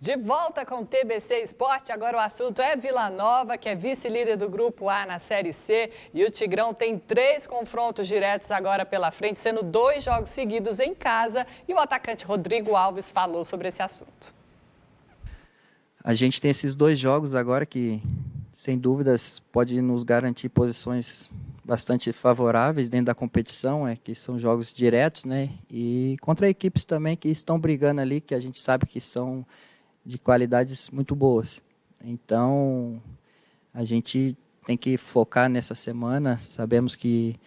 De volta com o TBC Esporte, agora o assunto é Vila Nova, que é vice-líder do Grupo A na Série C. E o Tigrão tem 3 confrontos diretos agora pela frente, sendo 2 jogos seguidos em casa. E o atacante Rodrigo Alves falou sobre esse assunto. A gente tem esses 2 jogos agora que, sem dúvidas, pode nos garantir posições bastante favoráveis dentro da competição, que são jogos diretos, né? E contra equipes também que estão brigando ali, que a gente sabe que são de qualidades muito boas. Então, a gente tem que focar nessa semana. Sabemos que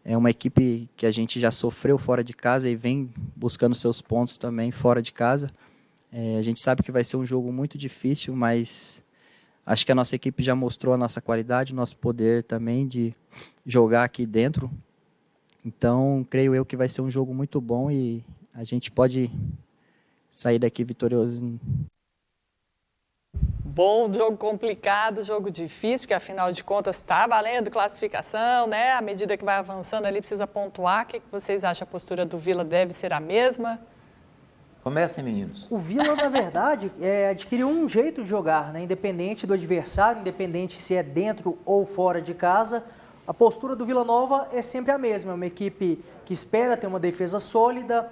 é uma equipe que a gente já sofreu fora de casa e vem buscando seus pontos também fora de casa. A gente sabe que vai ser um jogo muito difícil, mas acho que a nossa equipe já mostrou a nossa qualidade, o nosso poder também de jogar aqui dentro. Então, creio eu que vai ser um jogo muito bom e a gente pode sair daqui vitorioso. Bom, jogo complicado, jogo difícil, porque afinal de contas está valendo classificação, né? À medida que vai avançando ali, precisa pontuar. O que vocês acham? A postura do Vila deve ser a mesma? Comecem, meninos. O Vila, na verdade, adquiriu um jeito de jogar, né? Independente do adversário, independente se é dentro ou fora de casa. A postura do Vila Nova é sempre a mesma. É uma equipe que espera ter uma defesa sólida,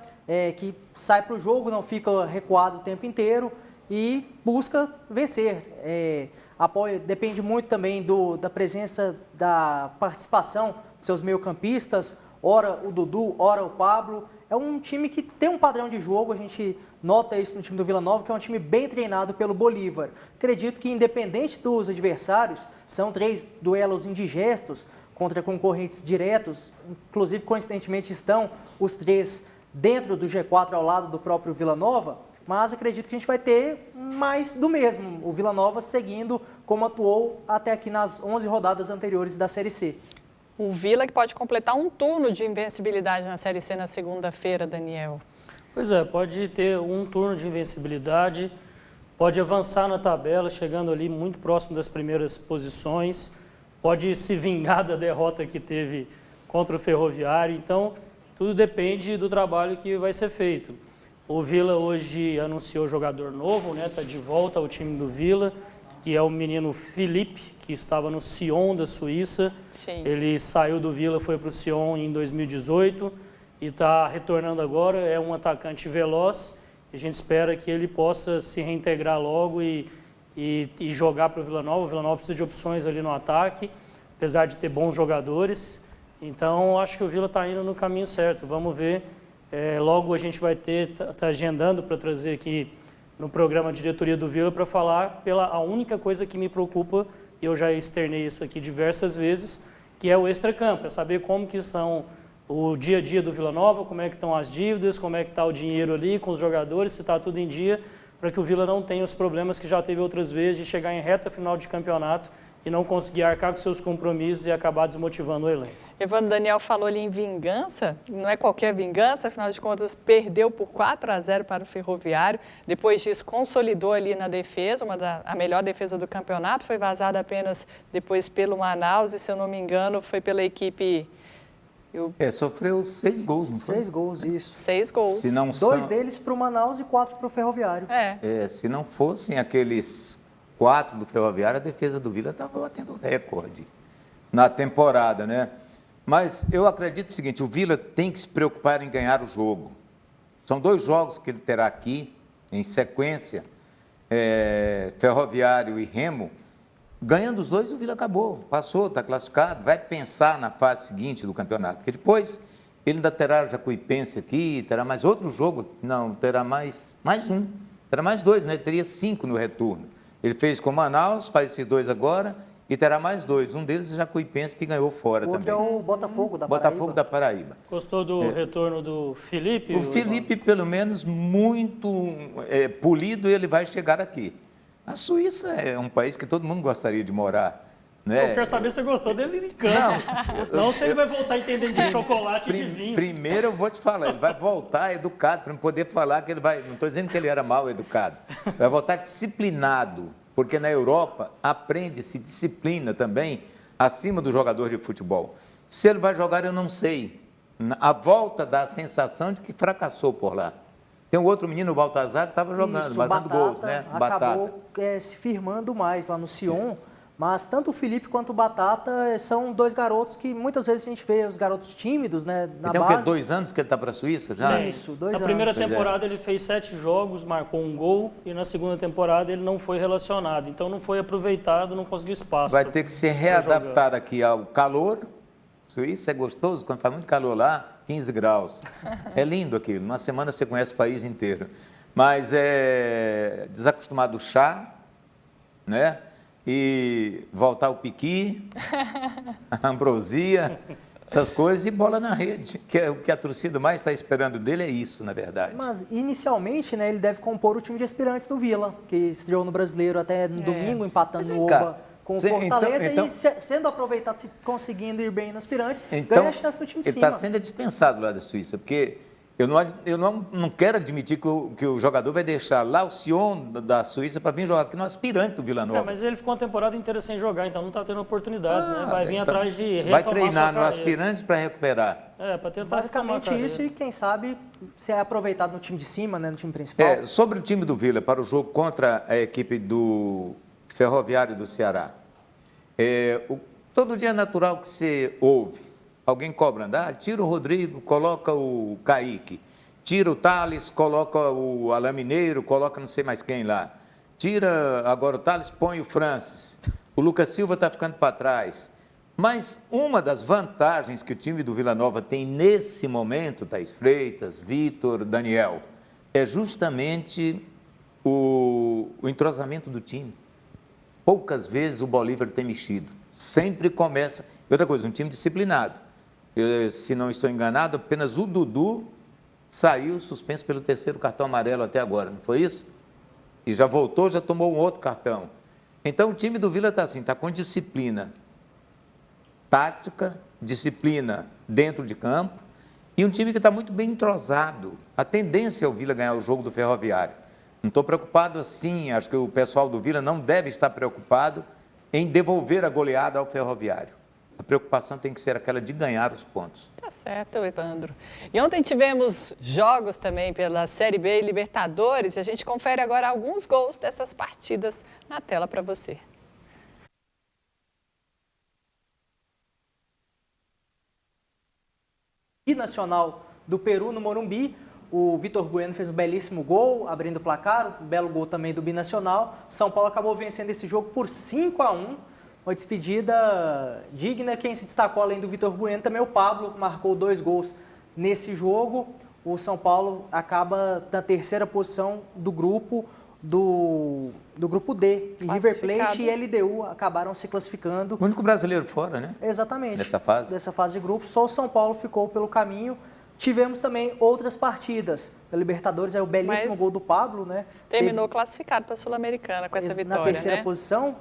que sai para o jogo, não fica recuado o tempo inteiro e busca vencer. Apoio depende muito também da presença, da participação dos seus meio-campistas, ora o Dudu, ora o Pablo. É um time que tem um padrão de jogo, a gente nota isso no time do Vila Nova, que é um time bem treinado pelo Bolívar. Acredito que, independente dos adversários, são 3 duelos indigestos contra concorrentes diretos, inclusive, coincidentemente, estão os 3 dentro do G4 ao lado do próprio Vila Nova, mas acredito que a gente vai ter mais do mesmo, o Vila Nova seguindo como atuou até aqui nas 11 rodadas anteriores da Série C. O Vila que pode completar um turno de invencibilidade na Série C na segunda-feira, Daniel. Pois é, pode ter um turno de invencibilidade, pode avançar na tabela, chegando ali muito próximo das primeiras posições, pode se vingar da derrota que teve contra o Ferroviário. Então, tudo depende do trabalho que vai ser feito. O Vila hoje anunciou jogador novo, né? Está de volta ao time do Vila, que é o menino Felipe, que estava no Sion da Suíça. Sim. Ele saiu do Vila, foi para o Sion em 2018 e está retornando agora. É um atacante veloz. A gente espera que ele possa se reintegrar logo e jogar para o Vila Nova. O Vila Nova precisa de opções ali no ataque, apesar de ter bons jogadores. Então, acho que o Vila está indo no caminho certo. Vamos ver. Logo a gente vai tá agendando para trazer aqui no programa de diretoria do Vila para falar a única coisa que me preocupa, e eu já externei isso aqui diversas vezes, que é o extracampo, é saber como que estão o dia a dia do Vila Nova, como é que estão as dívidas, como é que está o dinheiro ali com os jogadores, se está tudo em dia, para que o Vila não tenha os problemas que já teve outras vezes de chegar em reta final de campeonato e não conseguir arcar com seus compromissos e acabar desmotivando o elenco. Evandro, Daniel falou ali em vingança, não é qualquer vingança, afinal de contas perdeu por 4-0 para o Ferroviário, depois disso consolidou ali na defesa, a melhor defesa do campeonato, foi vazada apenas depois pelo Manaus e, se eu não me engano, foi pela equipe... Sofreu 6 gols, não foi? 6 gols, isso. 6 gols. Se não 2 deles para o Manaus e 4 para o Ferroviário. Se não fossem aqueles 4 do Ferroviário, a defesa do Vila estava batendo recorde na temporada, né? Mas eu acredito o seguinte, o Vila tem que se preocupar em ganhar o jogo. São 2 jogos que ele terá aqui, em sequência, Ferroviário e Remo. Ganhando os 2, o Vila acabou, passou, está classificado, vai pensar na fase seguinte do campeonato, porque depois ele ainda terá Jacuipense aqui, terá mais outro jogo, não, terá mais um, terá mais 2, né? Ele teria 5 no retorno. Ele fez com Manaus, faz esses 2 agora e terá mais 2. Um deles é Jacuipense, que ganhou fora também. O outro é o Botafogo da Paraíba. Botafogo da Paraíba. Gostou do retorno do Felipe? O Felipe, pelo menos, muito polido, ele vai chegar aqui. A Suíça é um país que todo mundo gostaria de morar. Né? Eu quero saber se você gostou dele em campo. Não se ele vai voltar entendendo de chocolate e de vinho. Primeiro eu vou te falar, ele vai voltar educado, para poder falar que ele vai... Não estou dizendo que ele era mal educado. Vai voltar disciplinado, porque na Europa aprende-se disciplina também acima do jogador de futebol. Se ele vai jogar, eu não sei. A volta dá a sensação de que fracassou por lá. Tem um outro menino, o Baltazar, que estava jogando, Isso, batendo gols, né? Acabou se firmando mais lá no Sion. Mas tanto o Felipe quanto o Batata são dois garotos que muitas vezes a gente vê os garotos tímidos, né, na Tem o base. quê? 2 anos que ele está para a Suíça já? Isso, 2 anos. Na primeira Pois é. temporada ele fez 7 jogos, marcou um gol, e na segunda temporada ele não foi relacionado. Então não foi aproveitado, não conseguiu espaço. Vai ter que se readaptar aqui ao calor. Suíça é gostoso, quando faz muito calor lá, 15 graus. É lindo aquilo, numa semana você conhece o país inteiro. Mas é desacostumado do chá, né? E voltar ao piqui, a ambrosia, essas coisas, e bola na rede, que é o que a torcida mais está esperando dele, é isso, na verdade. Mas, inicialmente, né, ele deve compor o time de aspirantes do Vila, que estreou no Brasileiro até no domingo, empatando Mas no vem cá, Oba com o Sim, Fortaleza, então- e sendo aproveitado, se conseguindo ir bem nos aspirantes, Então, ganha a chance do time de ele cima. está sendo dispensado lá da Suíça, porque eu não quero admitir que o jogador vai deixar lá o Sion da Suíça para vir jogar aqui no aspirante do Vila Nova. Mas ele ficou uma temporada inteira sem jogar, então não está tendo oportunidades, né? Vai vir então, atrás de retomar vai sua treinar no carreira. aspirante para recuperar. Para tentar Basicamente retomar a isso, carreira. e quem sabe se é aproveitado no time de cima, né, no time principal. Sobre o time do Vila para o jogo contra a equipe do Ferroviário do Ceará. Todo dia é natural que você ouve. Alguém cobra andar, tira o Rodrigo, coloca o Kaique. Tira o Thales, coloca o Alain Mineiro, coloca não sei mais quem lá. Tira agora o Thales, põe o Francis. O Lucas Silva está ficando para trás. Mas uma das vantagens que o time do Vila Nova tem nesse momento, Thaís Freitas, Vitor, Daniel, é justamente o entrosamento do time. Poucas vezes o Bolívar tem mexido. Sempre começa. E outra coisa, um time disciplinado. Se não estou enganado, apenas o Dudu saiu suspenso pelo 3º cartão amarelo até agora, não foi isso? E já voltou, já tomou um outro cartão. Então o time do Vila está assim, está com disciplina tática, disciplina dentro de campo, e um time que está muito bem entrosado. A tendência é o Vila ganhar o jogo do Ferroviário. Não estou preocupado assim, acho que o pessoal do Vila não deve estar preocupado em devolver a goleada ao Ferroviário. A preocupação tem que ser aquela de ganhar os pontos. Tá certo, Evandro. E ontem tivemos jogos também pela Série B e Libertadores, e a gente confere agora alguns gols dessas partidas na tela para você. Nacional do Peru, no Morumbi, o Vitor Bueno fez um belíssimo gol, abrindo o placar, um belo gol também do Binacional. São Paulo acabou vencendo esse jogo por 5-1, uma despedida digna. Quem se destacou além do Vitor Bueno também o Pablo, que marcou 2 gols nesse jogo. O São Paulo acaba na 3ª posição do grupo grupo D. E River Plate e LDU acabaram se classificando. O único brasileiro fora, né? Exatamente. Nessa fase. Dessa fase de grupo, só o São Paulo ficou pelo caminho. Tivemos também outras partidas. A Libertadores é o belíssimo gol do Pablo, né? Terminou classificado para a Sul-Americana com essa vitória, na 3ª posição.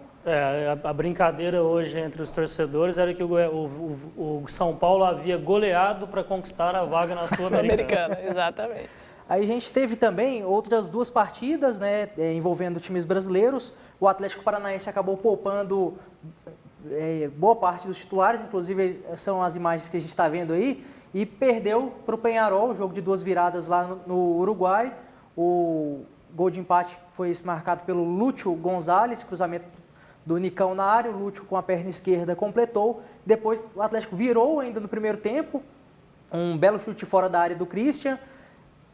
A brincadeira hoje entre os torcedores era que o São Paulo havia goleado para conquistar a vaga na Sul-Americana. Exatamente. Aí a gente teve também outras 2 partidas, né, envolvendo times brasileiros. O Atlético Paranaense acabou poupando boa parte dos titulares, inclusive são as imagens que a gente está vendo aí, e perdeu para o Peñarol, o jogo de 2 viradas lá no Uruguai. O gol de empate foi marcado pelo Lúcio Gonzalez, cruzamento do Nicão na área, o Lúcio com a perna esquerda completou. Depois o Atlético virou ainda no primeiro tempo, um belo chute fora da área do Christian.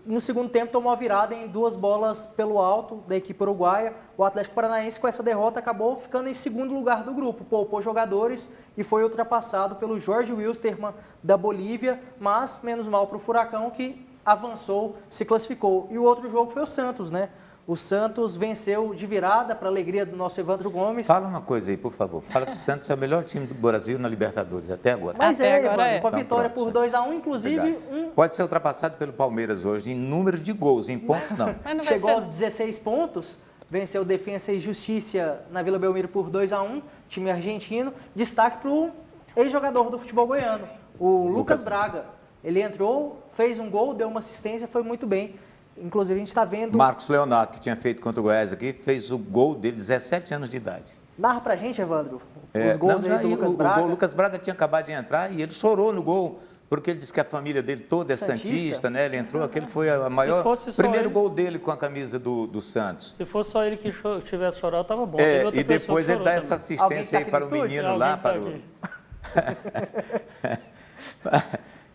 No segundo tempo tomou a virada em 2 bolas pelo alto da equipe uruguaia. O Atlético Paranaense com essa derrota acabou ficando em 2º lugar do grupo, poupou jogadores e foi ultrapassado pelo Jorge Wilstermann da Bolívia, mas menos mal para o Furacão, que avançou, se classificou. E o outro jogo foi o Santos, né? O Santos venceu de virada, para a alegria do nosso Evandro Gomes. Fala uma coisa aí, por favor. Fala que o Santos é o melhor time do Brasil na Libertadores, até agora. Mas Até Evandro, agora com a Então, vitória pronto, por 2-1, inclusive, Pode ser ultrapassado pelo Palmeiras hoje, em número de gols, em pontos não. Mas não vai chegou aos ser... 16 pontos, venceu Defensa e Justiça na Vila Belmiro por 2-1, time argentino. Destaque para o ex-jogador do futebol goiano, o Lucas Braga. Ele entrou, fez um gol, deu uma assistência, foi muito bem. Inclusive, a gente está vendo... Marcos Leonardo, que tinha feito contra o Goiás aqui, fez o gol dele, 17 anos de idade. Narra pra gente, Evandro, os gols aí do Lucas Braga. O Lucas Braga tinha acabado de entrar e ele chorou no gol. porque ele disse que a família dele toda é santista, né? Ele entrou, aquele foi a Se maior... fosse só primeiro ele- gol dele com a camisa do Santos. Se fosse só ele que tivesse chorado, estava bom. Teve outra E pessoa depois que ele chorou dá essa também. Alguém que assistência tá aí aqui para no o estúdio? menino Alguém lá. que tá Para o... aqui.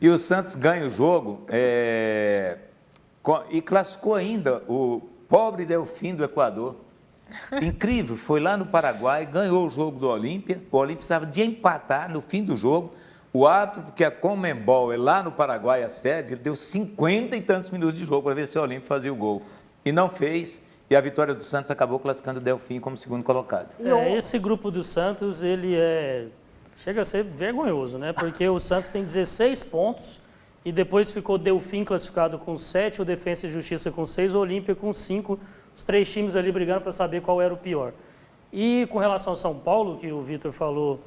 E o Santos ganha o jogo e classificou ainda o pobre Delfim do Equador. Incrível, foi lá no Paraguai, ganhou o jogo do Olímpia. O Olímpia precisava de empatar no fim do jogo. O árbitro, porque a Conmebol é lá no Paraguai, a sede, ele deu 50 e tantos minutos de jogo para ver se o Olímpia fazia o gol. E não fez, e a vitória do Santos acabou classificando o Delfim como segundo colocado. Esse grupo do Santos, ele chega a ser vergonhoso, né? Porque o Santos tem 16 pontos e depois ficou Delfim classificado com 7, o Defensa e Justiça com 6, o Olímpia com 5, os 3 times ali brigando para saber qual era o pior. E com relação ao São Paulo, que o Vitor falou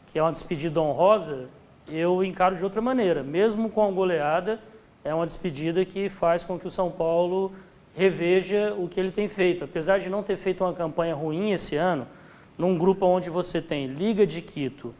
que é uma despedida honrosa, eu encaro de outra maneira. Mesmo com a goleada, é uma despedida que faz com que o São Paulo reveja o que ele tem feito. Apesar de não ter feito uma campanha ruim esse ano, num grupo onde você tem Liga de Quito,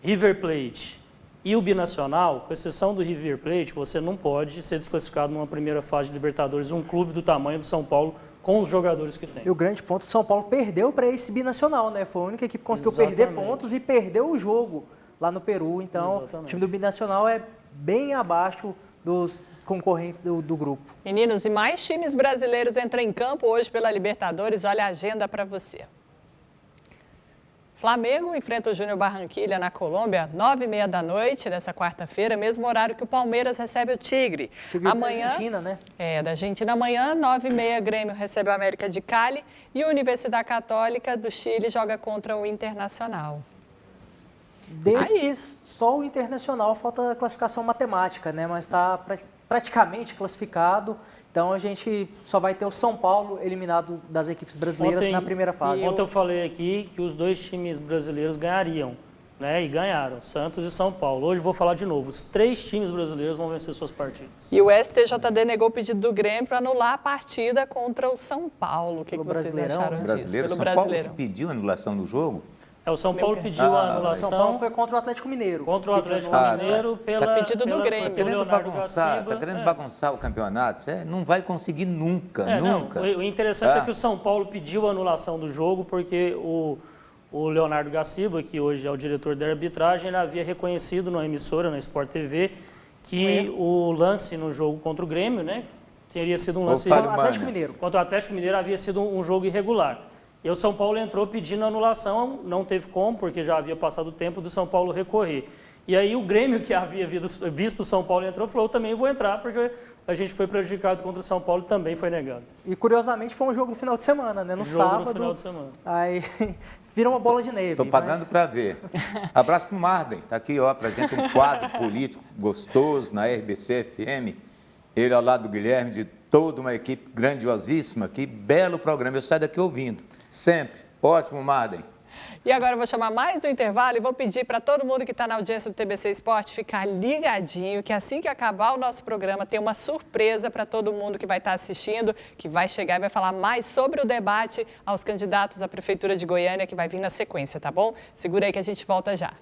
River Plate e o Binacional, com exceção do River Plate, você não pode ser desclassificado numa primeira fase de Libertadores, um clube do tamanho do São Paulo, com os jogadores que tem. E o grande ponto, o São Paulo perdeu para esse Binacional, né? Foi a única equipe que conseguiu Exatamente. perder pontos e perdeu o jogo lá no Peru. Então, Exatamente. o time do Binacional é bem abaixo dos concorrentes do grupo. Meninos, e mais times brasileiros entram em campo hoje pela Libertadores. Olha a agenda para você. Flamengo enfrenta o Júnior Barranquilla na Colômbia, 9h30 da noite dessa quarta-feira, mesmo horário que o Palmeiras recebe o Tigre. Tigre Amanhã, da Argentina, né? Da Argentina. Amanhã, 9h30, Grêmio recebe o América de Cali e a Universidade Católica do Chile joga contra o Internacional. Destes, só o Internacional falta classificação matemática, né? Mas está praticamente classificado. Então a gente só vai ter o São Paulo eliminado das equipes brasileiras na primeira fase. Ontem eu falei aqui que os 2 times brasileiros ganhariam, né? E ganharam, Santos e São Paulo. Hoje vou falar de novo, os 3 times brasileiros vão vencer suas partidas. E o STJD negou o pedido do Grêmio para anular a partida contra o São Paulo. O que, Pelo vocês Brasileirão, acharam né? disso? Brasileiro, Pelo São Brasileirão. Paulo que pediu a anulação do jogo. O São Paulo pediu a anulação São Paulo foi contra o Atlético Mineiro. contra o Atlético Ah, Mineiro Tá pedido do Grêmio. pelo Querendo Leonardo bagunçar, Gaciba. tá querendo bagunçar o campeonato. Você não vai conseguir nunca, nunca. Não, o interessante é que o São Paulo pediu a anulação do jogo porque o Leonardo Gaciba, que hoje é o diretor da arbitragem, ele havia reconhecido na emissora, na Sport TV, que o lance no jogo contra o Grêmio, né, teria sido um lance falho Contra o Atlético humano. Mineiro. contra o Atlético Mineiro havia sido um jogo irregular. E o São Paulo entrou pedindo anulação, não teve como, porque já havia passado o tempo do São Paulo recorrer. E aí o Grêmio, que havia visto o São Paulo entrou, falou, eu também vou entrar, porque a gente foi prejudicado contra o São Paulo e também foi negado. E curiosamente foi um jogo do final de semana, né? No Jogo sábado. no final de semana. Aí vira uma bola de neve. Estou pagando mas- para ver. Abraço para o Marden. Está aqui, ó, apresenta um quadro político gostoso na RBC FM. Ele ao lado do Guilherme, de toda uma equipe grandiosíssima. Que belo programa. Eu saio daqui ouvindo. Sempre. Ótimo, Marden. E agora eu vou chamar mais um intervalo e vou pedir para todo mundo que está na audiência do TBC Esporte ficar ligadinho, que assim que acabar o nosso programa tem uma surpresa para todo mundo que vai estar assistindo, que vai chegar e vai falar mais sobre o debate aos candidatos à Prefeitura de Goiânia, que vai vir na sequência, tá bom? Segura aí que a gente volta já.